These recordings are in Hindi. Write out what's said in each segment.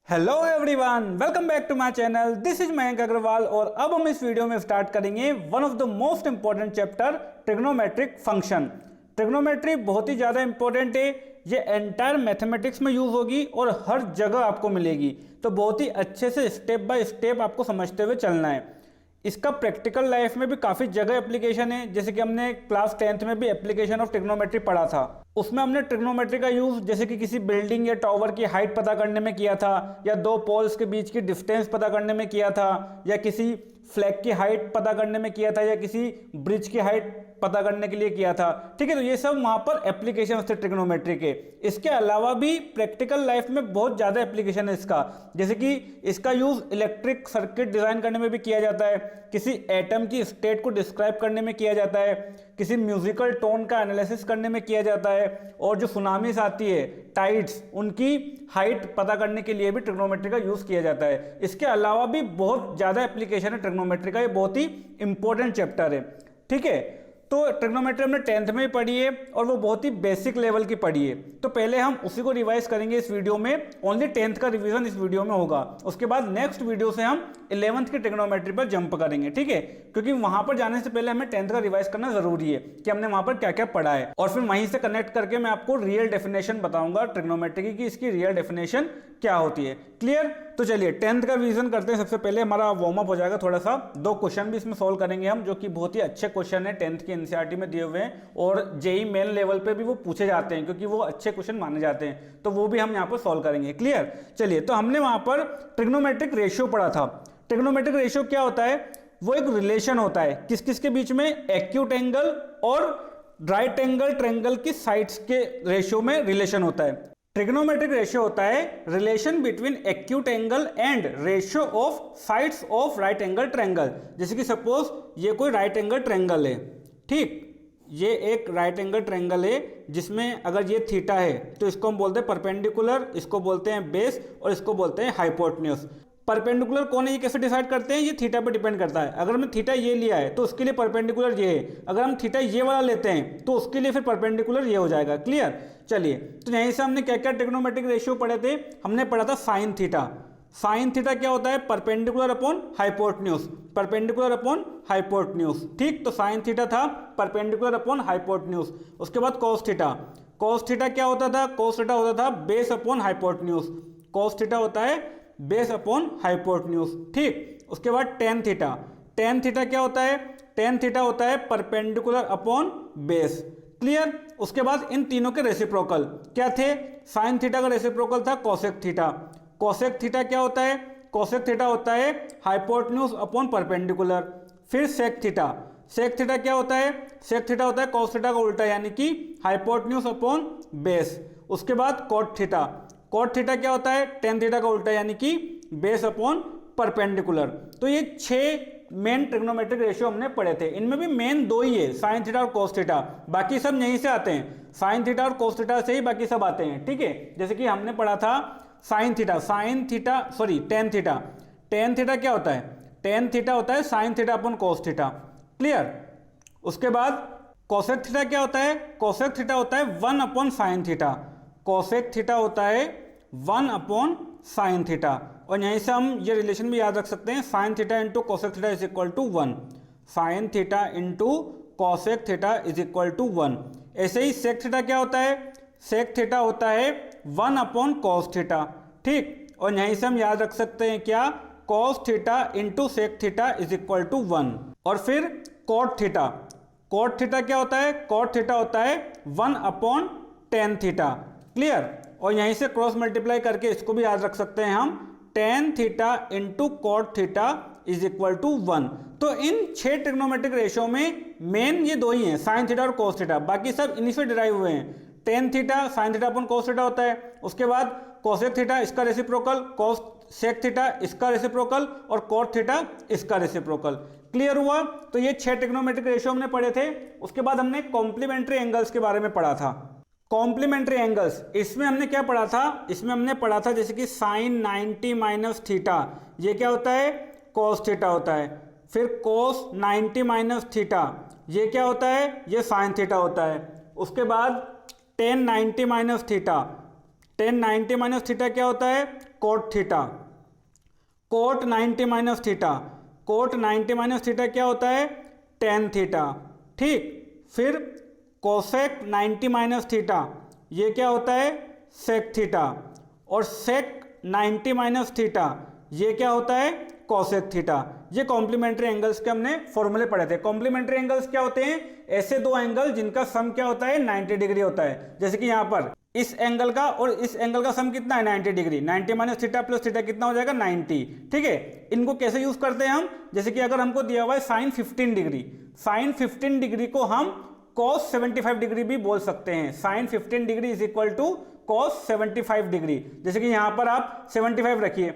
Hello everyone, welcome back to my channel. This is Mayank Agrawal और अब हम इस वीडियो में स्टार्ट करेंगे one of the most important chapter trigonometric function. Trigonometry बहुत ही ज़्यादा इंपॉर्टेंट है, ये एंटायर मैथमेटिक्स में यूज़ होगी और हर जगह आपको मिलेगी, तो बहुत ही अच्छे से स्टेप बाय स्टेप आपको समझते हुए चलना है। इसका प्रैक्टिकल लाइफ में भी काफ़ी जगह एप्लीकेशन है, जैसे कि हमने क्लास 10th में भी एप्लीकेशन ऑफ ट्रिग्नोमेट्री पढ़ा था। उसमें हमने ट्रिग्नोमेट्री का यूज़ जैसे कि किसी बिल्डिंग या टावर की हाइट पता करने में किया था, या दो पोल्स के बीच की डिस्टेंस पता करने में किया था, या किसी फ्लैग की हाइट पता करने में किया था, या किसी ब्रिज की हाइट पता करने के लिए किया था। ठीक है, तो ये सब वहाँ पर एप्लीकेशन थे ट्रिग्नोमेट्री के। इसके अलावा भी प्रैक्टिकल लाइफ में बहुत ज़्यादा एप्लीकेशन है इसका, जैसे कि इसका यूज़ इलेक्ट्रिक सर्किट डिज़ाइन करने में भी किया जाता है, किसी एटम की स्टेट को डिस्क्राइब करने में किया जाता है, किसी म्यूजिकल टोन का एनालिसिस करने में किया जाता है, और जो सुनामीज आती है, टाइड्स, उनकी हाइट पता करने के लिए भी ट्रिग्नोमेट्री का यूज़ किया जाता है। इसके अलावा भी बहुत ज़्यादा एप्लीकेशन है ट्रिग्नोमेट्री का, ये बहुत ही इंपॉर्टेंट चैप्टर है। ठीक है, तो ट्रिग्नोमेट्री हमने 10th में ही पढ़ी है और वो बहुत ही बेसिक लेवल की पढ़ी है, तो पहले हम उसी को रिवाइज करेंगे इस वीडियो में। ओनली 10th का रिवीजन इस वीडियो में होगा, उसके बाद नेक्स्ट वीडियो से हम 11th की ट्रिग्नोमेट्री पर जंप करेंगे। ठीक है, क्योंकि वहां पर जाने से पहले हमें 10th का रिवाइज करना जरूरी है कि हमने वहां पर क्या क्या पढ़ा है, और फिर वहीं से कनेक्ट करके मैं आपको रियल डेफिनेशन बताऊंगा ट्रिग्नोमेट्री की, इसकी रियल डेफिनेशन क्या होती है। क्लियर? तो चलिए 10th का रिवीजन करते हैं। सबसे पहले हमारा वार्म अप हो जाएगा थोड़ा सा, दो क्वेश्चन भी इसमें सोल्व करेंगे हम, जो कि बहुत ही अच्छे क्वेश्चन है, 10th की एनसीईआरटी में दिए हुए हैं, और जेई मेन लेवल पे भी वो पूछे जाते हैं, क्योंकि वो अच्छे क्वेश्चन माने जाते हैं, तो वो भी हम यहाँ पर सोल्व करेंगे। क्लियर? चलिए, तो हमने वहां पर ट्रिग्नोमेट्रिक रेशियो पढ़ा था। ट्रिग्नोमेट्रिक रेशियो क्या होता है? वो एक रिलेशन होता है किस किस के बीच में? एक्यूट एंगल और राइट एंगल ट्रायंगल की साइड्स के रेशियो में रिलेशन होता है। ट्रिग्नोमेट्रिक रेशियो होता है relation between acute angle and ratio of sides of right angle triangle. जैसे कि सपोज ये कोई राइट एंगल ट्रायंगल है, ठीक, ये एक राइट एंगल ट्रायंगल है जिसमें अगर ये थीटा है तो इसको हम बोलते हैं परपेंडिकुलर, इसको बोलते हैं बेस, और इसको बोलते हैं हाइपोटेन्यूज। परपेंडिकुलर कौन है, ये कैसे डिसाइड करते हैं? ये थीटा पे डिपेंड करता है। अगर हमने थीटा ये लिया है तो उसके लिए परपेंडिकुलर ये है, अगर हम थीटा ये वाला लेते हैं तो उसके लिए फिर परपेंडिकुलर ये हो जाएगा। क्लियर? चलिए, तो यहीं से हमने क्या क्या ट्रिग्नोमेट्रिक रेशियो पढ़े थे? हमने पढ़ा था साइन थीटा। साइन थीटा क्या होता है? Perpendicular upon hypotenuse, perpendicular upon hypotenuse. ठीक, तो साइन थीटा था परपेंडिकुलर अपॉन हाइपोटेन्यूज। उसके बाद कॉस थीटा। कॉस थीटा क्या होता था? कॉस थीटा होता था base upon hypotenuse. Cos theta होता है बेस अपॉन हाइपोटेन्यूज। ठीक, उसके बाद टेन थीटा। टेन थीटा क्या होता है? टेन थीटा होता है परपेंडिकुलर अपॉन बेस। क्लियर? उसके बाद इन तीनों के रेसिप्रोकल क्या थे? साइन थीटा का रेसिप्रोकल था कोसेक थीटा। कोसेक थीटा क्या होता है? कोसेक थीटा होता है हाइपोटेन्यूज अपॉन परपेंडिकुलर। फिर सेक थीटा। सेक थीटा क्या होता है? सेक थीटा होता है कॉस थीटा का उल्टा, यानी कि हाइपोटेन्यूज अपॉन बेस। उसके बाद कॉट थीटा। कॉट थीटा क्या होता है? टेन थीटा का उल्टा, यानी कि बेस अपॉन परपेंडिकुलर। तो ये 6 मेन ट्रिग्नोमेट्रिक रेशियो हमने पढ़े थे। इनमें भी मेन दो ही है, साइन थीटा और कोस थीटा, बाकी सब यहीं से आते हैं। साइन थीटा और कोस थीटा से ही बाकी सब आते हैं। ठीक है, जैसे कि हमने पढ़ा था sine theta, tan theta. Tan theta क्या होता है? टेन थीटा होता है sign theta upon cos theta. Clear? उसके बाद कोसेक थीटा क्या होता है? कोसेक थीटा होता है 1 upon sine theta. Cosec theta होता है 1 अपॉन साइन थीटा, और यहीं से हम ये रिलेशन भी याद रख सकते हैं, sine theta into cosec theta is equal to 1। Sine theta into cosec theta is equal to 1। ऐसे ही सेक थीटा क्या होता है? सेक थीटा होता है 1 अपॉन कॉस थीटा। ठीक, और यहीं से हम याद रख सकते हैं क्या? Cos theta into sec theta is equal to 1। और फिर कॉट थीटा। कॉट थीटा क्या होता है? कॉट थीटा होता है 1 अपॉन टेन थीटा। क्लियर? और यहीं से क्रॉस मल्टीप्लाई करके इसको भी याद रख सकते हैं हम, tan theta into cot theta is equal to 1। तो इन 6 ट्रिग्नोमेट्रिक रेशियो में मेन ये दो ही हैं, साइन थीटा और कोस थीटा, बाकी सब इन्हीं से डिराइव हुए हैं। Tan theta sine theta upon cos theta होता है, उसके बाद कोसेक थीटा इसका रेसिप्रोकल, कोस सेक थीटा इसका रेसिप्रोकल, और कॉट थीटा इसका रेसिप्रोकल। क्लियर हुआ? तो ये 6 ट्रिग्नोमेट्रिक रेशियो हमने पढ़े थे। उसके बाद हमने कॉम्प्लीमेंट्री एंगल्स के बारे में पढ़ा था। कॉम्प्लीमेंट्री एंगल्स, इसमें हमने क्या पढ़ा था? इसमें हमने पढ़ा था जैसे कि साइन 90 माइनस थीटा, ये क्या होता है? कॉस थीटा होता है। फिर कोस 90 माइनस थीटा, ये क्या होता है? ये साइन थीटा होता है। उसके बाद tan 90 minus theta, tan 90 minus theta क्या होता है? Cot theta, cot 90 minus theta, cot 90 minus theta क्या होता है, टेन थीटा, ठीक। फिर कोसेक 90 माइनस थीटा, ये क्या होता है, सेक थीटा, और सेक 90 माइनस थीटा ये क्या होता है, कोसेक थीटा। ये कॉम्प्लीमेंट्री एंगल्स के हमने फॉर्मूले पढ़े थे। कॉम्प्लीमेंट्री एंगल्स क्या होते हैं, ऐसे दो एंगल जिनका सम क्या होता है, 90 डिग्री होता है। जैसे कि यहाँ पर इस एंगल का और इस एंगल का सम कितना है, 90 degree. 90 minus theta plus theta कितना हो जाएगा, 90, ठीक है। इनको कैसे यूज करते हैं हम, जैसे कि अगर हमको दिया हुआ है साइन 15 डिग्री, साइन 15 डिग्री को हम cos 75 डिग्री भी बोल सकते हैं। Sine 15 degree is equal to cos 75 degree. जैसे कि यहां पर आप 75 रखिए,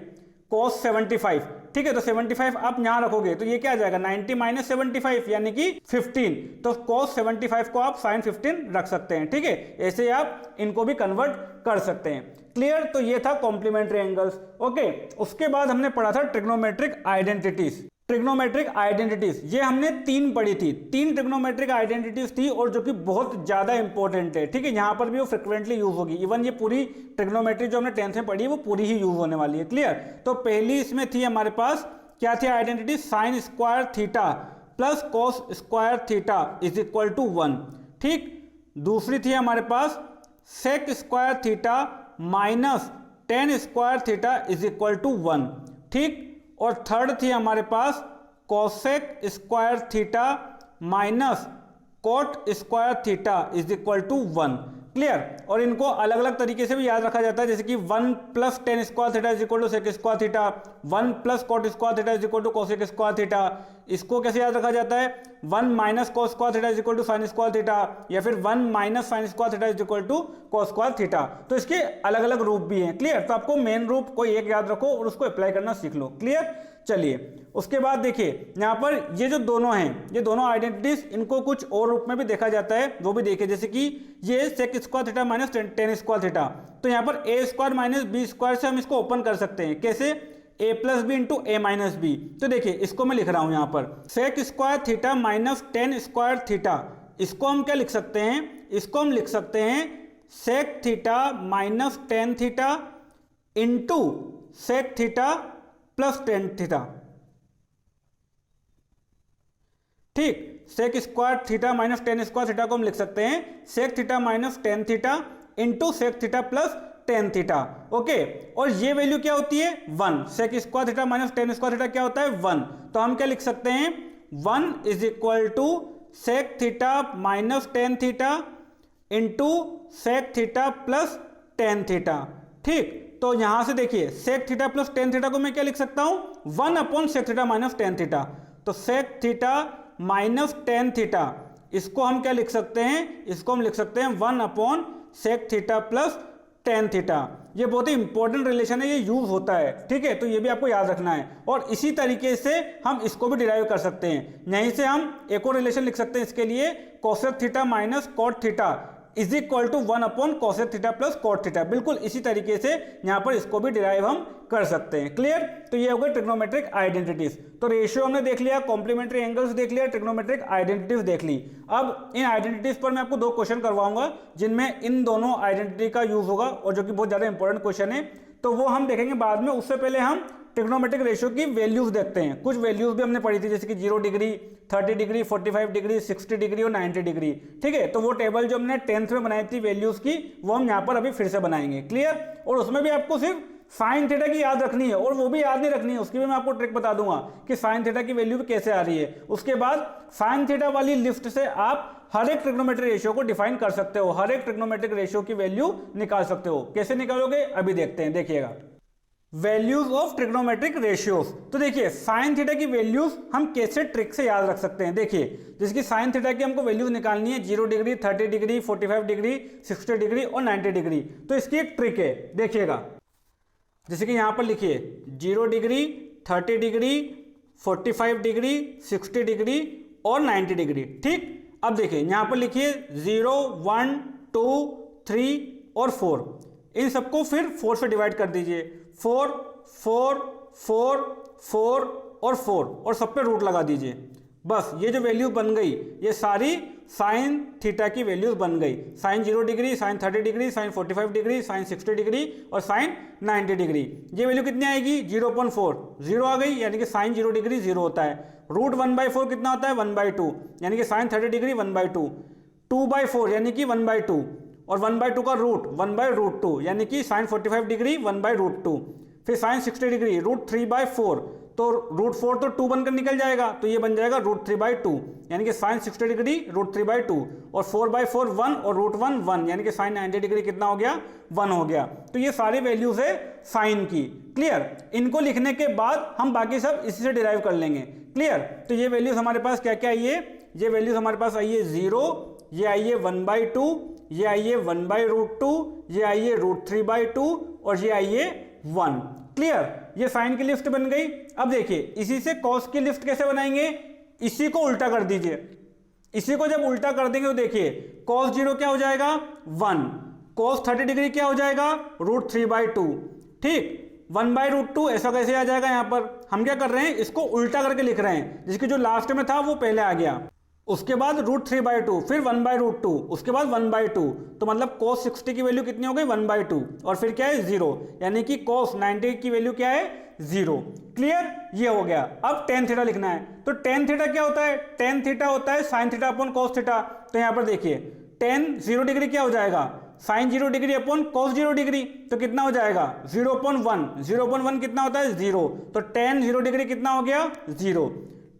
cos 75, ठीक है। तो 75 आप यहां रखोगे तो ये क्या आ जाएगा, 90 माइनस 75 यानी कि 15। तो cos 75 को आप sin 15 रख सकते हैं, ठीक है। ऐसे आप इनको भी कन्वर्ट कर सकते हैं। क्लियर। तो ये था कॉम्प्लीमेंट्री एंगल्स, ओके। उसके बाद हमने पढ़ा था ट्रिग्नोमेट्रिक आइडेंटिटीज। ट्रिग्नोमेट्रिक आइडेंटिटीज ये हमने तीन पढ़ी थी, तीन ट्रिग्नोमेट्रिक आइडेंटिटीज थी और जो कि बहुत ज्यादा इंपॉर्टेंट है, ठीक है। यहां पर भी वो फ्रिक्वेंटली यूज होगी। इवन ये पूरी ट्रिग्नोमेट्री जो हमने 10th में पढ़ी है वो पूरी ही यूज होने वाली है। क्लियर। तो पहली इसमें थी हमारे पास क्या थी identity, sine square theta plus cos square theta is equal to 1, ठीक। दूसरी थी हमारे पास sec square theta minus tan square theta is equal to 1, ठीक। और थर्ड थी हमारे पास cosec square theta minus cot square theta is equal to 1। Clear. और इनको अलग अलग तरीके से भी याद रखा जाता है, जैसे कि 1 plus tan square theta is equal to sec square theta, 1 plus cot square theta is equal to cosec square theta. इसको कैसे याद रखा जाता है, 1 minus cos square theta is equal to sine square theta, या फिर 1 minus sine square theta is equal to cos square theta. तो इसके अलग अलग रूप भी हैं। क्लियर। तो आपको मेन रूप कोई एक याद रखो और उसको अप्लाई करना सीख लो। क्लियर। चलिए उसके बाद देखिए यहाँ पर ये जो दोनों हैं, ये दोनों आइडेंटिटीज, इनको कुछ और रूप में भी देखा जाता है, वो भी देखिए। जैसे कि ये sec square theta minus tan square theta, तो यहाँ पर A square minus B square से हम इसको ओपन कर सकते हैं। कैसे, A plus B into A minus B. तो देखिए इसको मैं लिख रहा हूं यहाँ पर sec square theta minus tan square theta, इसको हम क्या लिख सकते हैं, इसको हम लिख सकते हैं sec theta minus tan theta into sec theta plus tan theta, ठीक। Sec square theta minus tan square theta को हम लिख सकते हैं sec theta minus tan theta into sec theta plus tan theta, okay. और ये वैल्यू क्या होती है, 1। Sec square theta minus tan square theta क्या होता है, 1। तो हम क्या लिख सकते हैं, 1 is equal to sec theta minus tan theta into sec theta plus tan theta, ठीक। तो यहां से देखिए sec theta plus tan theta को मैं क्या लिख सकता हूं, 1 upon sec theta minus tan theta. तो sec theta minus tan theta, इसको हम क्या लिख सकते हैं, इसको हम लिख सकते हैं 1 upon sec theta plus tan theta. ये बहुत ही इंपॉर्टेंट रिलेशन है, ये यूज होता है, ठीक है। तो ये भी आपको याद रखना है। और इसी तरीके से हम इसको भी डिराइव कर सकते हैं। यहीं से हम एक और रिलेशन लिख सकते हैं इसके लिए, cosec theta minus cot theta is equal to 1 upon cosec theta plus cot theta. बिल्कुल इसी तरीके से यहाँ पर इसको भी डिराइव हम कर सकते हैं। क्लियर। तो ये हो गए ट्रिग्नोमेट्रिक आइडेंटिटीज। तो रेशियो हमने देख लिया, कॉम्प्लीमेंट्री एंगल्स देख लिया, ट्रिग्नोमेट्रिक आइडेंटिटीज देख ली। अब इन आइडेंटिटीज पर मैं आपको दो क्वेश्चन करवाऊंगा जिनमें इन दोनों आइडेंटिटी का यूज होगा और जो कि बहुत ज्यादा इंपॉर्टेंट क्वेश्चन है, तो वो हम देखेंगे बाद में। उससे पहले हम ट्रिग्नोमेट्रिक रेशियो की वैल्यूज देखते हैं। कुछ वैल्यूज भी हमने पढ़ी थी, जैसे कि 0 डिग्री, 30 डिग्री, 45 डिग्री, 60 डिग्री और 90 डिग्री, ठीक है। तो वो टेबल जो हमने 10th में बनाई थी वैल्यूज की, वो हम यहाँ पर अभी फिर से बनाएंगे। क्लियर। और उसमें भी आपको सिर्फ साइन थीटा की याद रखनी है, और वो भी याद नहीं रखनी है, उसकी भी मैं आपको ट्रिक बता दूंगा कि साइन थीटा की वैल्यू भी कैसे आ रही है। उसके बाद साइन थीटा वाली लिस्ट से आप हर एक ट्रिग्नोमेट्रिक रेशियो को डिफाइन कर सकते हो, हर एक ट्रिग्नोमेट्रिक रेशियो की वैल्यू निकाल सकते हो। कैसे निकालोगे अभी देखते हैं, देखिएगा। Values of trigonometric ratios. तो देखिए साइन थीटा की वैल्यूज हम कैसे ट्रिक से याद रख सकते हैं। देखिए जैसे कि साइन थीटा की हमको वैल्यूज निकालनी है, 0 डिग्री, 30 डिग्री, 45 डिग्री, 60 डिग्री और 90 डिग्री। तो इसकी एक ट्रिक है, देखिएगा। जैसे कि यहां पर लिखिए 0 डिग्री, 30 डिग्री, 45 डिग्री, 60 डिग्री और 90 डिग्री, ठीक। अब देखिए यहां पर लिखिए 0, 1, 2, 3 और 4। इन सबको फिर 4 से डिवाइड कर दीजिए, 4, 4, 4, 4 और 4, और सब पे रूट लगा दीजिए। बस ये जो वैल्यू बन गई ये सारी साइन थीटा की वैल्यूज बन गई, sine 0 degree, sine 30 degree, sine 45 degree, sine 60 degree और साइन 90 डिग्री। ये वैल्यू कितनी आएगी 0.4, 0 आ गई, यानी कि साइन 0 डिग्री 0 होता है। रूट 1/4 कितना होता है 1/2, यानी कि साइन 30 डिग्री 1/2, 2/4 यानी कि 1/2 और 1/2 का रूट 1/√2 यानी कि साइन 45 डिग्री 1/√2, फिर साइन 60 डिग्री √3/4, तो √4 तो 2 बनकर निकल जाएगा, तो ये बन जाएगा √3/2 यानी कि साइन 60 डिग्री √3/2 और 4/4 1 और √1 1 यानी कि साइन 90 डिग्री कितना हो गया 1 हो गया। तो ये सारी वैल्यूज है साइन की। क्लियर, इनको लिखने के बाद हम बाकी सब इसी से डिराइव कर लेंगे। क्लियर, तो ये वैल्यूज हमारे पास क्या क्या आई है, ये वैल्यूज हमारे पास आई है 0, ये आई है 1/2, ये आई है 1/√2, ये आई है √3/2 और ये आई है 1। क्लियर, ये साइन की लिस्ट बन गई। अब देखिए इसी से कॉस की लिस्ट कैसे बनाएंगे, इसी को उल्टा कर दीजिए, इसी को जब उल्टा कर देंगे तो देखिए cos 0 क्या हो जाएगा 1, cos 30 डिग्री क्या हो जाएगा √3/2, ठीक 1/√2 ऐसा कैसे आ जाएगा। यहां पर हम क्या कर रहे हैं, इसको उल्टा करके लिख रहे हैं, जिसकी जो लास्ट में था वो पहले आ गया, उसके बाद √3/2, फिर 1/√2, उसके बाद 1/2, तो मतलब cos 60 की वैल्यू कितनी हो गई 1/2 और फिर क्या है 0, यानी कि cos 90 की वैल्यू क्या है 0। क्लियर, ये हो गया। अब tan थीटा लिखना है, तो tan थीटा क्या होता है, tan थीटा होता है sin theta upon cos theta. तो यहां पर देखिए tan 0 डिग्री क्या हो जाएगा sin 0 degree upon cos 0 degree, तो कितना हो जाएगा 0.1, 0.1 कितना होता है 0, तो tan 0 डिग्री कितना हो गया 0।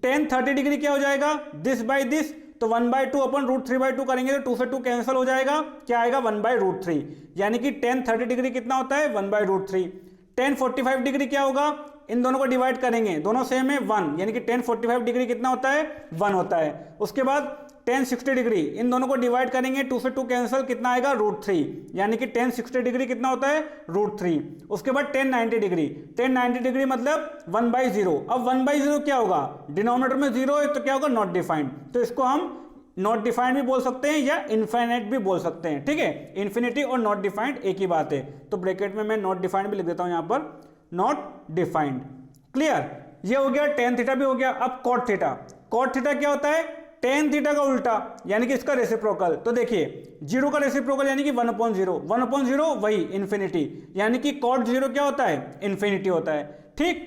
tan 30 डिग्री क्या हो जाएगा दिस बाई दिस, तो 1/2 अपन √3/2 करेंगे तो 2 से 2 कैंसिल हो जाएगा, क्या आएगा 1/√3, यानी कि tan 30 डिग्री कितना होता है 1/√3। tan 45 डिग्री क्या होगा, इन दोनों को डिवाइड करेंगे, दोनों सेम है 1, यानी कि tan 45 डिग्री कितना होता है 1 होता है। उसके बाद tan 60 डिग्री, इन दोनों को डिवाइड करेंगे, 2 से 2 कैंसिल, कितना आएगा √3, यानी कि tan 60 डिग्री कितना होता है √3। उसके बाद tan 90 डिग्री, tan 90 डिग्री मतलब 1/0। अब 1/0 क्या होगा, डिनोमिनेटर में 0 है तो क्या होगा नॉट डिफाइंड, तो इसको हम नॉट डिफाइंड भी बोल सकते हैं या इनफाइनाइट भी बोल सकते हैं। ठीक है, इन्फिनिटी और नॉट डिफाइंड एक ही बात है, तो ब्रैकेट में मैं नॉट डिफाइंड भी लिख देता हूं यहां पर, नॉट डिफाइंड। क्लियर, ये हो गया tan थीटा भी हो गया। अब cot थीटा, cot थीटा क्या होता है tan थीटा का उल्टा, यानी कि इसका रेसिप्रोकल। तो देखिए 0 का रेसिप्रोकल यानी कि 1/0, 1/0 वही इन्फिनिटी, यानी कि cot 0 क्या होता है इन्फिनिटी होता है। ठीक,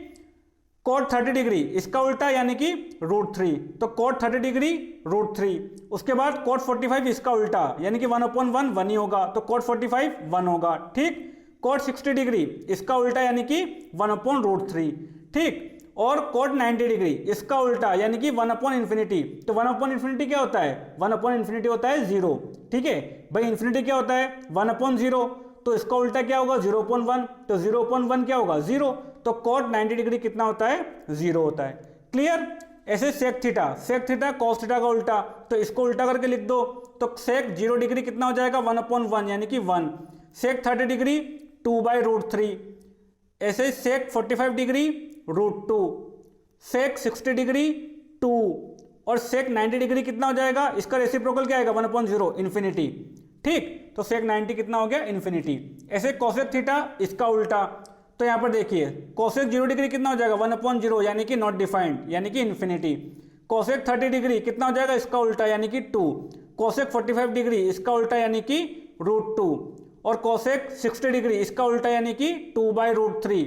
cot 30 डिग्री इसका उल्टा यानी कि √3, तो cot 30 डिग्री √3। उसके बाद cot 45 इसका उल्टा यानी कि 1/1 1 ही होगा, तो cot 45 1 होगा। ठीक, cot 60 डिग्री इसका उल्टा यानी कि 1/√3। ठीक, और cot 90 डिग्री इसका उल्टा यानी कि 1/∞। तो 1/∞ क्या होता है, 1/∞ होता है 0। ठीक है भाई, इन्फिनिटी क्या होता है 1/0, तो इसका उल्टा क्या होगा 0.1, तो 0.1 क्या होगा 0, तो cot 90 डिग्री कितना होता है 0 होता है। क्लियर, ऐसे sec theta, sec theta cos theta का उल्टा, तो इसको उल्टा करके लिख दो, तो sec 0 डिग्री कितना हो जाएगा 1/1 यानी कि 1, sec 30 डिग्री 2/√3, ऐसे sec 45 डिग्री √2, sec 60 डिग्री 2 और sec 90 डिग्री कितना हो जाएगा, इसका रेसिप्रोकल क्या आएगा 1/0 इन्फिनिटी। ठीक, तो sec 90 कितना हो गया इन्फिनिटी। ऐसे cosec थीटा इसका उल्टा, तो यहां पर देखिए cosec 0 डिग्री कितना हो जाएगा 1/0 यानी कि नॉट डिफाइंड यानी कि इन्फिनिटी। cosec 30 डिग्री कितना हो जाएगा इसका उल्टा यानी कि 2, cosec 45 डिग्री इसका उल्टा यानी कि √2 और cosec 60 डिग्री इसका उल्टा यानी कि 2/√3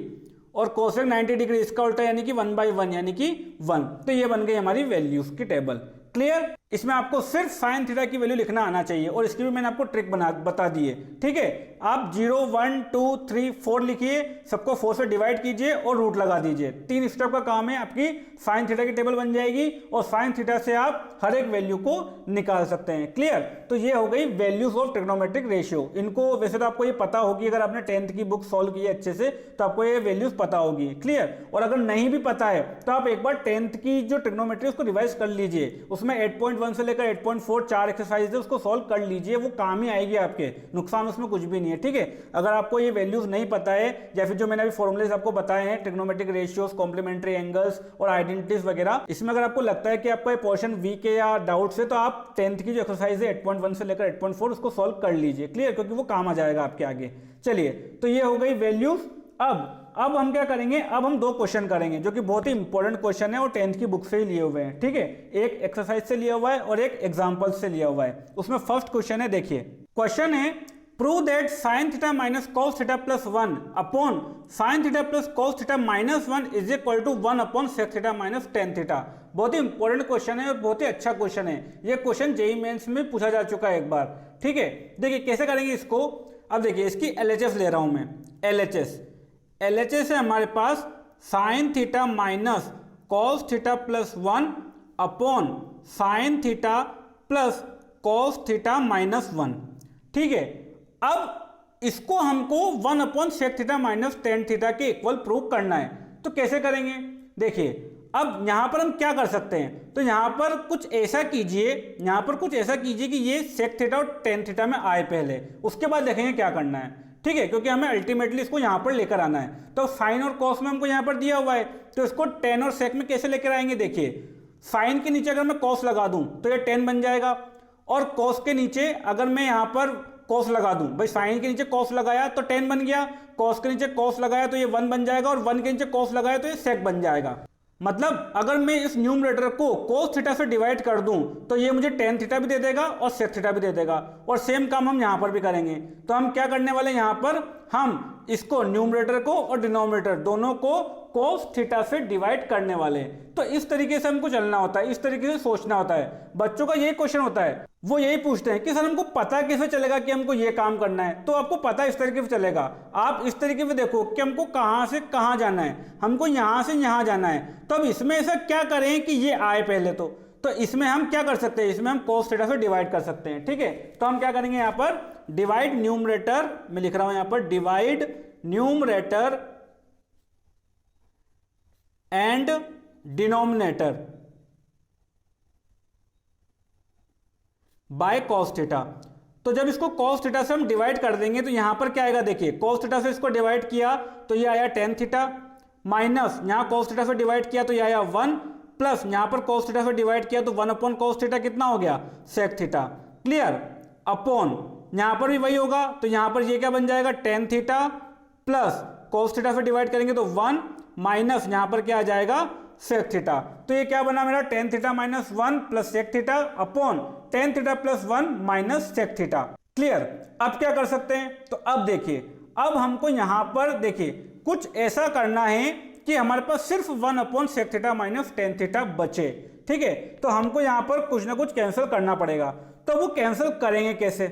और cosec 90 डिग्री इसका उल्टा यानी कि 1/1 यानी कि 1। तो ये बन गई हमारी वैल्यूज की टेबल। क्लियर, इसमें आपको सिर्फ साइन थीटा की वैल्यू लिखना आना चाहिए और इसकी भी मैंने आपको ट्रिक बता दी है। ठीक है, आप 0 1 2 3 4 लिखिए, सबको 4 से डिवाइड कीजिए और रूट लगा दीजिए। 3 स्टेप का काम है, आपकी साइन थीटा की टेबल बन जाएगी और साइन थीटा से आप हर एक वैल्यू को निकाल सकते हैं। क्लियर, तो ये हो गई वैल्यूज ऑफ ट्रिग्नोमेट्रिक रेशियो। इनको वैसे तो आपको ये पता होगी, अगर आपने 10th की बुक सॉल्व की है अच्छे से तो आपको ये वैल्यूज पता होगी। क्लियर, और अगर नहीं भी पता है तो आप एक बार 10th की जो ट्रिग्नोमेट्री उसको रिवाइज कर लीजिए, उसमें 8.1 से लेकर 8.4 4 एक्सरसाइज है उसको सॉल्व कर लीजिए, वो काम ही आएगी आपके, नुकसान उसमें कुछ भी नहीं है। ठीक है, अगर आपको ये वैल्यूज नहीं पता है या फिर जो मैंने अभी फॉर्मूलेज आपको बताए हैं ट्रिग्नोमेट्रिक रेशियोज, कॉम्प्लीमेंट्री एंगल्स और आइडेंटिटीज वगैरह, इसमें अगर आपको लगता है कि आपका ये पोर्शन वीक है या डाउट्स है तो आप 10th की जो एक्सरसाइज है 8.1 से लेकर 8.4 उसको सॉल्व कर लीजिए। क्लियर, क्योंकि वो काम आ जाएगा आपके आगे। चलिए, तो ये हो गई वैल्यूज। अब अब हम क्या करेंगे, अब हम दो क्वेश्चन करेंगे जो कि बहुत ही इंपॉर्टेंट क्वेश्चन है और 10th की बुक से ही लिए हुए हैं, ठीक है। एक एक्सरसाइज से लिया हुआ है और एक एग्जाम्पल से लिया हुआ है। उसमें फर्स्ट क्वेश्चन है, देखिए क्वेश्चन है prove that sine theta minus cos theta plus 1 upon sine theta plus cos theta minus 1 is equal to 1 upon sec theta minus tan theta. बहुत ही इंपॉर्टेंट क्वेश्चन है और बहुत ही अच्छा क्वेश्चन है। ये क्वेश्चन जेईई मेंस में पूछा जा चुका है एक बार, ठीक है। देखिए कैसे करेंगे इसको। अब देखिए इसकी LHS ले रहा हूं मैं, LHS है हमारे पास sine theta minus cos theta plus 1 upon sine theta plus cos theta minus 1, ठीक है। अब इसको हमको 1 upon sec theta minus tan theta के इक्वल प्रूव करना है। तो कैसे करेंगे, देखिए अब यहां पर हम क्या कर सकते हैं, तो यहां पर कुछ ऐसा कीजिए, यहां पर कुछ ऐसा कीजिए कि ये सेक थीटा और टेन थीटा में आए पहले, उसके बाद देखेंगे क्या करना है, ठीक है। क्योंकि हमें अल्टीमेटली इसको यहां पर लेकर आना है। तो साइन और कॉस में हमको यहां पर दिया हुआ है, तो इसको टेन और सेक में कैसे लेकर आएंगे। देखिए साइन के नीचे अगर मैं कॉस लगा दूं तो ये टेन बन जाएगा, और कॉस के नीचे अगर मैं यहां पर कॉस लगा दूं, भाई साइन के नीचे कॉस लगाया तो टेन बन गया, कॉस के नीचे कॉस लगाया तो ये 1 बन जाएगा, और 1 के नीचे कॉस लगाया तो ये सेक बन जाएगा। मतलब अगर मैं इस न्यूमरेटर को cos थीटा से डिवाइड कर दूं तो ये मुझे टेन थीटा भी दे देगा और सेक थीटा भी दे देगा। और सेम काम हम यहां पर भी करेंगे। तो हम क्या करने वाले हैं, यहां पर हम इसको न्यूमरेटर को और डिनोमिनेटर दोनों को cos थीटा से डिवाइड करने वाले हैं। तो इस तरीके से हमको चलना होता है, इस तरीके से सोचना होता है। बच्चों का यही क्वेश्चन होता है, वो यही पूछते हैं कि सर हमको पता कैसे चलेगा कि हमको ये काम करना है। तो आपको पता इस तरीके से चलेगा, आप इस तरीके से देखो कि हमको कहां से कहां जाना है, हमको यहां से यहां जाना है। तो अब इसमें ऐसा क्या करें कि ये आए पहले, तो इसमें हम क्या कर सकते हैं, इसमें हम cos थीटा से डिवाइड कर सकते हैं, ठीक है। तो हम क्या करेंगे, यहां पर डिवाइड न्यूमरेटर, मैं लिख रहा हूं यहां पर divide numerator and denominator by cos theta. तो जब इसको cos थीटा से हम डिवाइड कर देंगे तो यहां पर क्या आएगा, देखिए cos थीटा से इसको डिवाइड किया तो ये आया टेन थीटा, माइनस यहां cos थीटा से डिवाइड किया तो ये आया 1, प्लस यहां पर cos थीटा से डिवाइड किया तो 1 अपॉन cos थीटा कितना हो गया, सेक थीटा, क्लियर। अपॉन यहां पर भी वही होगा, तो यहां पर ये क्या बन जाएगा, ten theta plus cos theta से डिवाइड करेंगे तो 1 माइनस यहां पर क्या आ जाएगा, सेक थीटा। तो ये क्या बना मेरा, tan theta minus 1 plus sec theta upon tan theta plus 1 minus sec theta, clear. अब क्या कर सकते हैं, तो अब देखिए अब हमको यहां पर देखिए कुछ ऐसा करना है कि हमारे पास सिर्फ 1 upon sec theta minus tan theta बचे, ठीक है। तो हमको यहां पर कुछ ना कुछ कैंसिल करना पड़ेगा। तो वो कैंसिल करेंगे कैसे,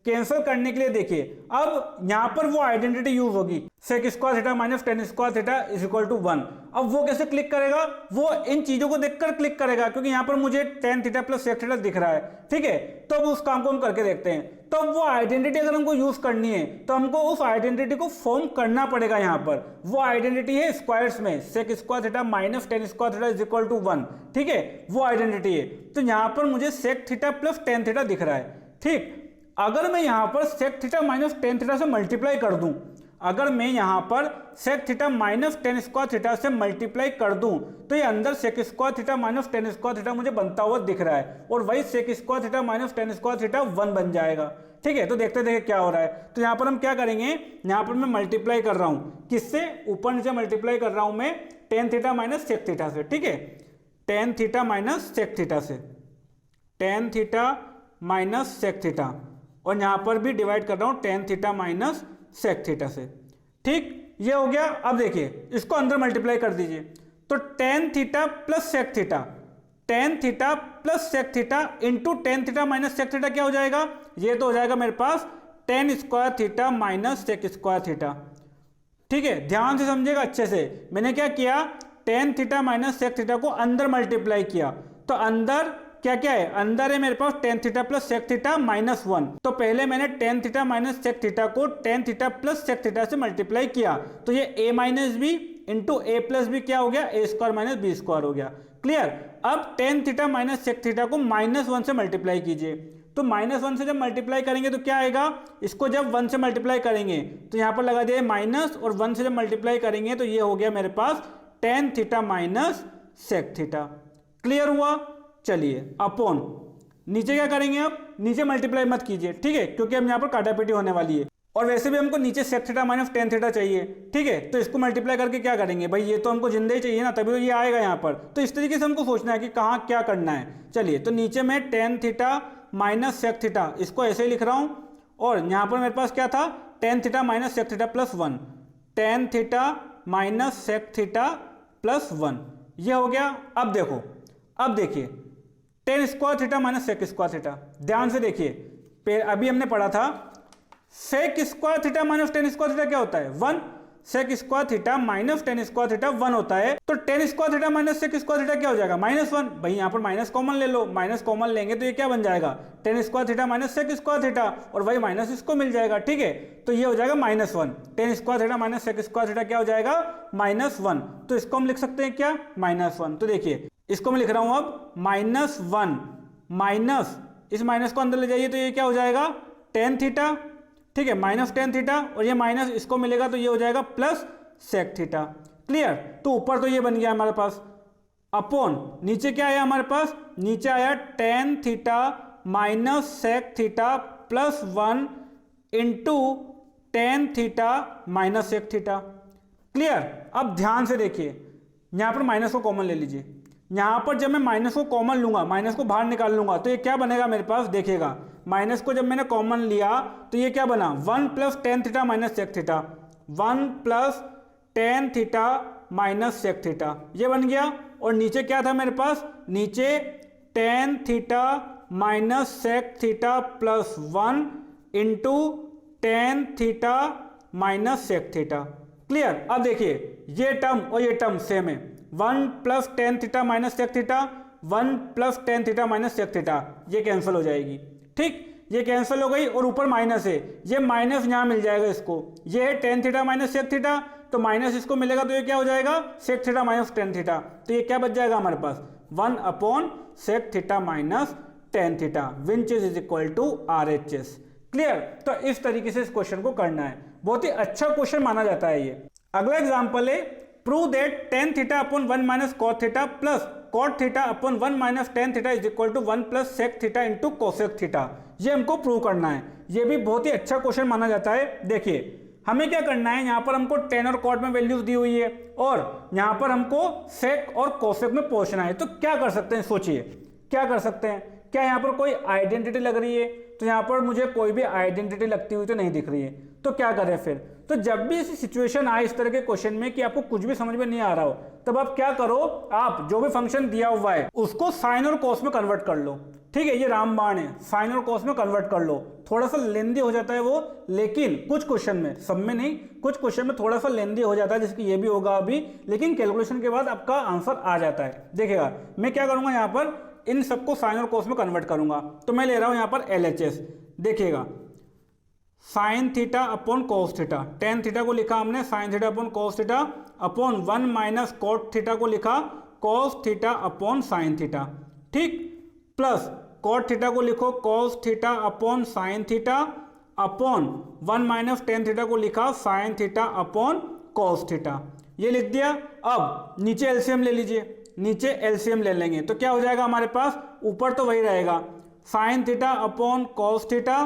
कैंसिल करने के लिए देखिए अब यहां पर वो आइडेंटिटी यूज होगी, sec square theta minus tan square theta is equal to 1। अब वो कैसे क्लिक करेगा, वो इन चीजों को देखकर क्लिक करेगा, क्योंकि यहां पर मुझे tan theta plus sec theta दिख रहा है, ठीक है। तो अब उस काम को हम करके देखते हैं। तो वो आइडेंटिटी अगर हमको यूज करनी है तो हमको उस आइडेंटिटी को फॉर्म करना पड़ेगा। यहां पर वो आइडेंटिटी है स्क्वायर्स में, sec square theta minus tan square theta is equal to 1, ठीक है, वो आइडेंटिटी है। तो यहां पर मुझे sec theta plus tan theta दिख रहा है, ठीक। अगर मैं यहां पर sec theta minus tan theta से मल्टीप्लाई कर दूं, अगर मैं यहां पर sec theta minus tan square theta से मल्टीप्लाई कर दूं तो ये अंदर sec square theta minus tan square theta मुझे बनता हुआ दिख रहा है, और वही sec square theta minus tan square theta 1 बन जाएगा, ठीक है। तो देखते देखते क्या हो रहा है। तो यहां पर हम क्या करेंगे, यहां पर मैं मल्टीप्लाई कर रहा हूं, किससे, ऊपर नीचे मल्टीप्लाई कर रहा हूं मैं tan theta minus sec theta से, ठीक है, tan theta minus sec theta से, tan theta minus sec theta, और यहां पर भी डिवाइड कर रहा हूं tan theta minus sec theta से, ठीक, ये हो गया। अब देखिए इसको अंदर मल्टीप्लाई कर दीजिए, तो tan theta plus sec theta, tan theta plus sec theta into tan theta minus sec theta क्या हो जाएगा, ये तो हो जाएगा मेरे पास tan square theta minus sec square theta, ठीक है। ध्यान से समझिएगा अच्छे से, मैंने क्या किया, tan theta minus sec theta को अंदर मल्टीप्लाई किया, तो अंदर क्या क्या है, अंदर है मेरे पास tan theta plus sec theta minus 1। तो पहले मैंने tan theta minus sec theta को tan theta plus sec theta से मल्टीप्लाई किया, तो ये a minus B into A plus B क्या हो गया, A square minus B square हो गया, क्लियर। अब tan theta minus sec theta को माइनस 1 से मल्टीप्लाई कीजिए, तो माइनस 1 से जब मल्टीप्लाई करेंगे तो क्या आएगा, इसको जब 1 से मल्टीप्लाई करेंगे तो यहाँ पर लगा दिया माइनस, और 1 से जब मल्टीप्लाई करेंगे तो ये हो गया मेरे पास tan theta minus sec theta, clear हुआ। चलिए अपॉन नीचे क्या करेंगे, अब नीचे मल्टीप्लाई मत कीजिए, ठीक है, क्योंकि अब यहाँ पर काटापीटी होने वाली है। और वैसे भी हमको नीचे sec theta minus tan theta चाहिए, ठीक है। तो इसको मल्टीप्लाई करके क्या करेंगे भाई, ये तो हमको जिंदा ही चाहिए ना, तभी तो ये आएगा यहाँ पर। तो इस तरीके से हमको सोचना है कि कहाँ क्या करना है। चलिए, तो नीचे में tan theta minus sec theta, इसको ऐसे ही लिख रहा हूँ। और यहाँ पर मेरे पास क्या था, tan theta minus sec theta plus one, tan theta minus sec theta plus one, ये हो गया। अब देखो, अब देखिए tan square theta minus sec square theta, ध्यान से देखिए, अभी हमने पढ़ा था sec square theta minus tan square theta क्या होता है, one. Sec square theta minus tan square theta one होता है। तो tan square theta minus sec square theta क्या हो जाएगा, माइनस वन। भाई यहाँ पर माइनस कॉमन ले लो, माइनस कॉमन लेंगे तो ये क्या बन जाएगा, tan square theta minus sec square theta, और वही माइनस इसको मिल जाएगा, ठीक है। तो ये हो जाएगा minus one, tan square theta minus sec square theta क्या हो जाएगा, माइनस वन। तो इसको हम लिख सकते हैं क्या, माइनस वन। तो देखिए इसको मैं लिख रहा हूं अब माइनस वन, माइनस इस माइनस को अंदर ले जाइए तो ये क्या हो जाएगा, टेन थीटा, ठीक है, माइनस टेन थीटा, और ये माइनस इसको मिलेगा तो ये हो जाएगा प्लस सेक थीटा। क्लियर। तो ऊपर तो ये बन गया हमारे पास, अपॉन नीचे क्या आया हमारे पास, नीचे आया tan theta minus sec theta plus one into tan theta minus sec theta. Clear. अब ध्यान से देखिए, यहां पर माइनस को कॉमन ले लीजिए। यहां पर जब मैं माइनस को कॉमन लूंगा, माइनस को बाहर निकाल लूंगा, तो ये क्या बनेगा मेरे पास, देखिएगा माइनस को जब मैंने कॉमन लिया तो ये क्या बना, one plus tan theta minus sec theta, one plus tan theta minus sec theta, ये बन गया। और नीचे क्या था मेरे पास, नीचे tan theta minus sec theta plus one into tan theta minus sec theta. Clear. अब देखिए ये टर्म और ये टर्म सेम है, one plus tan theta minus sec theta, one plus tan theta minus sec theta, ये कैंसिल हो जाएगी, ठीक, ये कैंसिल हो गई। और ऊपर माइनस है, ये माइनस यहाँ मिल जाएगा इसको, ये है tan theta minus sec theta, तो माइनस इसको मिलेगा तो ये क्या हो जाएगा, sec theta minus tan theta. तो ये क्या बच जाएगा हमारे पास, one upon sec theta minus tan theta, which is equal to RHS। Clear. तो इस तरीके से इस क्वेश्चन को करना है, बहुत ही अच्छा क्वेश्चन माना जाता है ये। अगला एग्जांपल है, prove that tan theta upon one minus cot theta plus cot theta upon one minus tan theta is equal to one plus sec theta into cosec theta. ये हमको प्रूव करना है, ये भी बहुत ही अच्छा क्वेश्चन माना जाता है। देखिए हमें क्या करना है, यहाँ पर हमको टेन और कॉट में वैल्यूज दी हुई है, और यहाँ पर हमको सेक और कोसेक में पहुंचना है। तो क्या कर सकते हैं, सोचिए क्या कर सकते हैं। क्या यहाँ पर कोई आइडेंटिटी लग रही है, तो यहाँ पर मुझे कोई भी आइडेंटिटी लगती हुई तो नहीं दिख रही है। तो क्या करें फिर, तो जब भी ऐसी सिचुएशन आए इस तरह के क्वेश्चन में कि आपको कुछ भी समझ में नहीं आ रहा हो, तब आप क्या करो, आप जो भी फंक्शन दिया हुआ है उसको साइन और कॉस में कन्वर्ट कर लो। ठीक है, ये रामबाण है, साइन और कॉस में कन्वर्ट कर लो। थोड़ा सा लेंदी हो जाता है वो, लेकिन कुछ क्वेश्चन में, सब में नहीं, कुछ क्वेश्चन में थोड़ा सा लेंदी हो जाता है, जिसकी ये भी होगा अभी, लेकिन कैलकुलेशन के बाद आपका आंसर आ जाता है। देखिएगा मैं क्या करूंगा, यहाँ पर इन सबको साइन और कॉस में कन्वर्ट करूंगा। तो मैं ले रहा हूं यहाँ पर LHS। देखिएगा sine theta upon cos theta, tan theta को लिखा हमने sine theta upon cos theta, upon one minus cot theta को लिखा cos theta upon sine theta, ठीक, प्लस कॉट थीटा को लिखो cos theta upon sine theta, upon one minus tan theta को लिखा sine theta upon cos theta, ये लिख दिया। अब नीचे एलसीएम ले लीजिए, नीचे एलसीएम ले लेंगे तो क्या हो जाएगा हमारे पास, ऊपर तो वही रहेगा sign theta upon cos theta,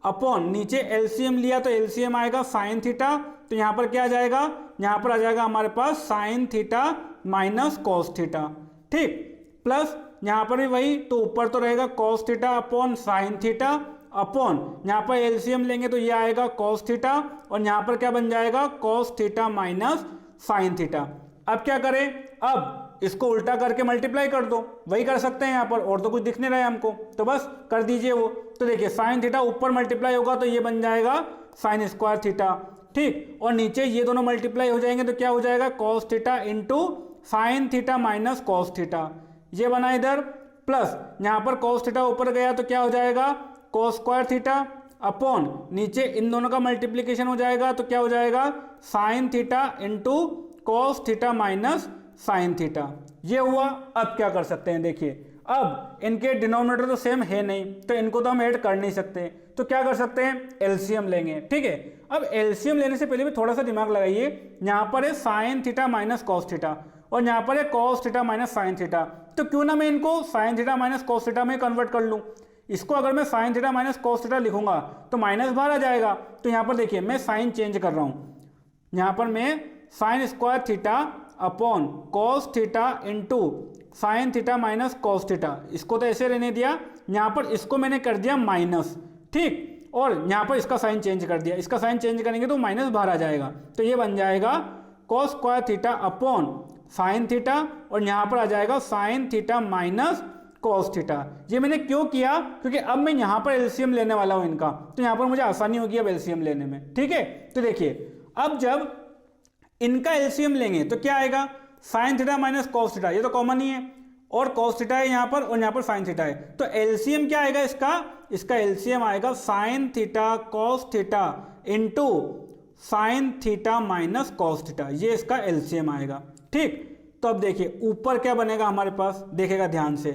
upon नीचे एलसीएम लिया तो एलसीएम आएगा साइन थीटा, तो यहाँ पर क्या आ जाएगा, यहाँ पर आ जाएगा हमारे पास sine theta minus cos theta, ठीक, प्लस यहाँ पर भी वही, तो ऊपर तो रहेगा cos theta upon sine theta, upon यहाँ पर एलसीएम लेंगे तो ये आएगा कॉस थीटा, और यहाँ पर क्या बन जाएगा cos theta minus sine theta. अब क्या करें, अब इसको उल्टा करके मल्टीप्लाई कर दो, वही कर सकते हैं यहाँ पर, और तो कुछ दिख नहीं रहा है हमको, तो बस कर दीजिए वो। तो देखिए साइन थीटा ऊपर मल्टीप्लाई होगा तो ये बन जाएगा साइन स्क्वायर थीटा, ठीक, और नीचे ये दोनों मल्टीप्लाई हो जाएंगे तो क्या हो जाएगा cos theta into sine theta minus cos theta, ये बना इधर, प्लस यहाँ पर कॉस थीटा ऊपर गया तो क्या हो जाएगा कॉस स्क्वायर थीटा, अपॉन नीचे इन दोनों का मल्टीप्लीकेशन हो जाएगा तो क्या हो जाएगा sign theta into cos theta minus sine theta, ये हुआ। अब क्या कर सकते हैं, देखिए अब इनके डिनोमिनेटर तो सेम है नहीं, तो इनको तो हम ऐड कर नहीं सकते, तो क्या कर सकते हैं, एलसीएम लेंगे, ठीक है। अब एलसीएम लेने से पहले भी थोड़ा सा दिमाग लगाइए, यहाँ पर है sign theta minus cos theta, और यहाँ पर है cos theta minus sine theta, तो क्यों ना मैं इनको sign theta minus cos theta में कन्वर्ट कर लूँ। इसको अगर मैं sign theta minus cos theta लिखूंगा तो माइनस बाहर आ जाएगा। तो यहाँ पर देखिए मैं साइन चेंज कर रहा हूँ, यहाँ पर मैं sign square theta upon cos theta into sine theta minus cos theta, इसको तो ऐसे रहने दिया, यहाँ पर इसको मैंने कर दिया माइनस, ठीक, और यहाँ पर इसका साइन चेंज कर दिया। इसका साइन चेंज करेंगे तो माइनस बाहर आ जाएगा, तो ये बन जाएगा cos square theta upon sine theta, और यहाँ पर आ जाएगा sign theta minus cos theta. ये मैंने क्यों किया, क्योंकि अब मैं यहाँ पर एलसीएम लेने वाला हूँ इनका, तो यहाँ पर मुझे आसानी होगी अब एलसीएम लेने में, ठीक है। तो देखिए अब जब इनका एलसीएम लेंगे तो क्या आएगा, sign theta minus cos theta, ये तो कॉमन ही है, और कॉस थीटा है यहाँ पर और यहाँ पर साइन थीटा है, तो एलसीएम क्या आएगा इसका एलसीएम आएगा sign theta cos theta into sine theta minus cos theta, ये इसका एलसीएम आएगा, ठीक। तो अब देखिए ऊपर क्या बनेगा हमारे पास, देखेगा ध्यान से,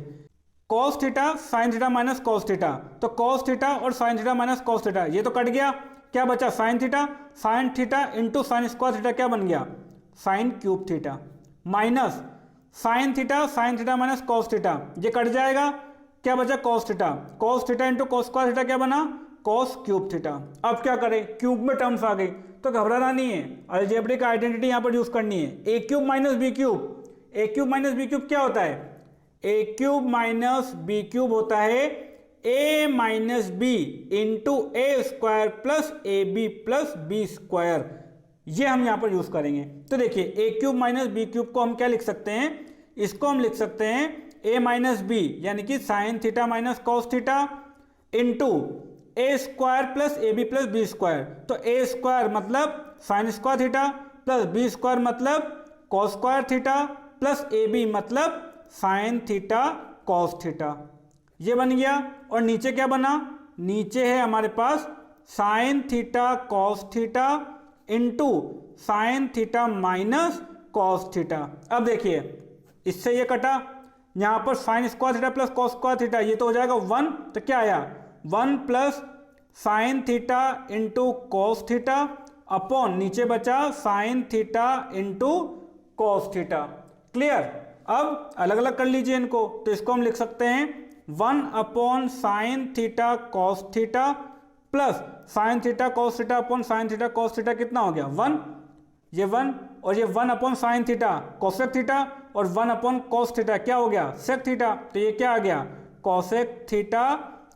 cos theta sine theta minus cos theta, तो कॉस थीटा और sign theta minus cos theta ये तो कट गया, क्या बचा sine theta into sign square theta, क्या बन गया sine cube theta, minus sign theta minus cos theta, ये कट जाएगा, क्या बचा cos theta into cos square theta, क्या बना कॉस क्यूब थीटा। अब क्या करें, क्यूब में टर्म्स आ गई तो घबराना नहीं है, अलजेब्रिक आइडेंटिटी यहाँ पर यूज करनी है, A cube minus B cube क्या होता है, A cube minus B cube होता है A minus B into A square plus A B plus B square, ये हम यहाँ पर यूज करेंगे। तो देखिए A cube minus B cube को हम क्या लिख सकते हैं, इसको हम लिख सकते हैं ए माइनस बी यानी कि sine theta minus cos theta into A square plus A B plus B square, तो ए स्क्वायर मतलब sine square theta plus B square मतलब cos square theta plus A B मतलब साइन थीटा कॉस थीटा, ये बन गया। और नीचे क्या बना, नीचे है हमारे पास sine theta cos theta into sine theta minus cos theta. अब देखिए इससे ये कटा, यहाँ पर sine square theta plus cos square theta, ये तो हो जाएगा 1, तो क्या आया 1 plus sine theta into cos theta upon नीचे बचा sine theta into cos theta. Clear. अब अलग अलग कर लीजिए इनको, तो इसको हम लिख सकते हैं 1 upon sine theta cos theta plus sine theta cos theta upon sine theta cos theta, कितना हो गया 1, ये 1, और ये 1 upon sine theta cosec theta और 1 अपॉन कॉस थीटा क्या हो गया सेक थीटा, तो ये क्या आ गया cosec theta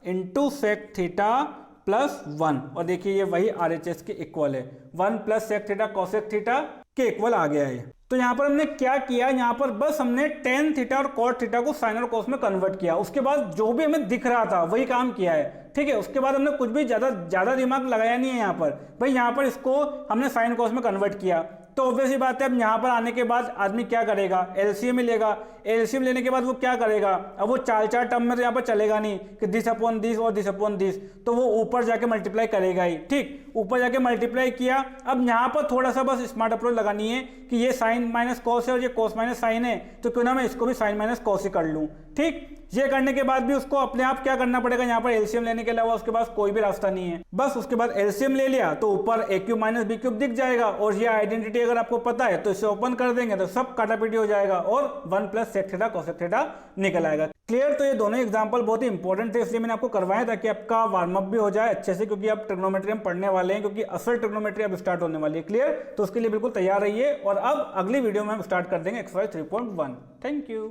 into sec theta plus 1, और देखिए ये वही RHS के इक्वल है, 1 plus sec theta cosec theta के इक्वल आ गया है। तो यहाँ पर हमने क्या किया, यहाँ पर बस हमने टेन थीटा और कॉट थीटा को साइन और कॉस में कन्वर्ट किया, उसके बाद जो भी हमें दिख रहा था वही काम किया है, ठीक है। उसके बाद हमने कुछ भी ज्यादा दिमाग लगाया नहीं है यहाँ पर, भाई यहाँ पर इसको हमने साइन कॉस में कन्वर्ट किया, तो ऑब्वियस ही बात है अब यहाँ पर आने के बाद आदमी क्या करेगा एलसीएम ही लेगा, एलसीएम लेने के बाद वो क्या करेगा, अब वो चार टर्म में तो यहाँ पर चलेगा नहीं कि दिस अपॉन दिस और दिस अपॉन दिस, तो वो ऊपर जाके मल्टीप्लाई करेगा ही, ठीक, ऊपर जाके मल्टीप्लाई किया। अब यहाँ पर थोड़ा सा बस स्मार्ट अप्रोच लगानी है कि ये साइन माइनस कॉस है और ये कॉस माइनस साइन है, तो क्यों ना मैं इसको भी साइन माइनस कॉस ही कर लूँ, ठीक। ये करने के बाद भी उसको अपने आप क्या करना पड़ेगा, यहाँ पर एलसीएम लेने के अलावा उसके पास कोई भी रास्ता नहीं है, बस उसके बाद एलसीएम ले लिया तो ऊपर ए क्यूब माइनस बी क्यूब दिख जाएगा, और ये आइडेंटिटी अगर आपको पता है तो इसे ओपन कर देंगे तो सब काटापीटी हो जाएगा और 1 plus sec theta cosec theta निकल आएगा। क्लियर। तो ये दोनों एग्जांपल बहुत ही इंपॉर्टेंट थे, इसलिए मैंने आपको करवाया ताकि आपका वार्म अप भी हो जाए अच्छे से, क्योंकि आप ट्रिग्नोमेट्री हम पढ़ने वाले हैं, क्योंकि असल ट्रिग्नोमेट्री अब स्टार्ट होने वाली है। क्लियर। तो उसके लिए बिल्कुल तैयार रहिए, और अब अगली वीडियो में हम स्टार्ट कर देंगे एक्सरसाइज 3.1। Thank you.